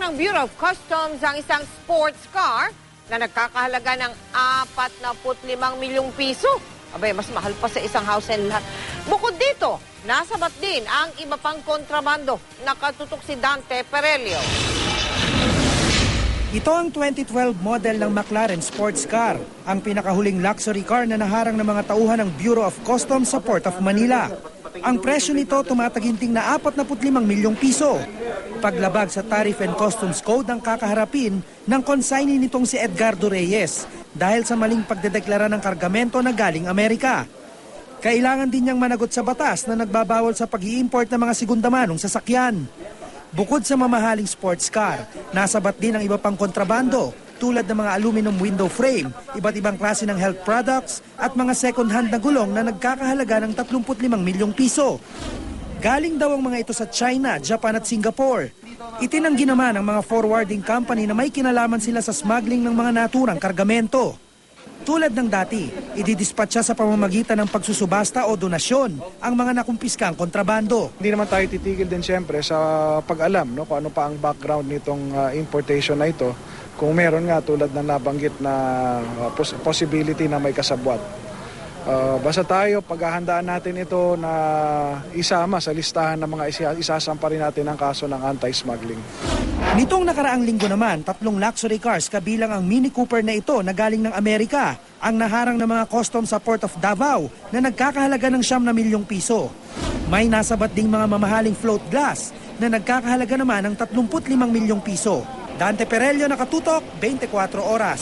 ng Bureau of Customs ang isang sports car na nagkakahalaga ng 45 milyong piso. Abay, mas mahal pa sa isang house and lot. Bukod dito, nasabat din ang iba pang kontrabando. Nakatutok si Dante Perelio. Ito ang 2012 model ng McLaren sports car, ang pinakahuling luxury car na naharang ng mga tauhan ng Bureau of Customs sa Port of Manila. Ang presyo nito tumataginting na 45 milyong piso. Paglabag sa Tariff and Customs Code ang kakaharapin ng consignee nitong si Edgardo Reyes dahil sa maling pagdedeklara ng kargamento na galing Amerika. Kailangan din niyang managot sa batas na nagbabawal sa pag-i-import ng mga segundamanong sasakyan. Bukod sa mamahaling sports car, nasabat din ang iba pang kontrabando tulad ng mga aluminum window frame, iba't ibang klase ng health products at mga second-hand na gulong na nagkakahalaga ng 35 milyong piso. Galing daw ang mga ito sa China, Japan at Singapore. Itinanggi naman ng mga forwarding company na may kinalaman sila sa smuggling ng mga naturang kargamento. Tulad ng dati, ididispatcha sa pamamagitan ng pagsusubasta o donasyon ang mga nakumpiskang kontrabando. Hindi naman tayo titigil din siyempre sa pag-alam kung ano pa ang background nitong importation na ito. Kung meron nga tulad ng nabanggit na possibility na may kasabwat. Basta tayo, paghahandaan natin ito na isama sa listahan ng mga isasampa rin natin ang kaso ng anti-smuggling. Nitong nakaraang linggo naman, 3 luxury cars kabilang ang Mini Cooper na ito na galing ng Amerika ang naharang ng mga customs sa Port of Davao na nagkakahalaga ng 9 milyong piso. May nasabat ding mga mamahaling float glass na nagkakahalaga naman ng 35 milyong piso. Dante Perelio, nakatutok, 24 oras.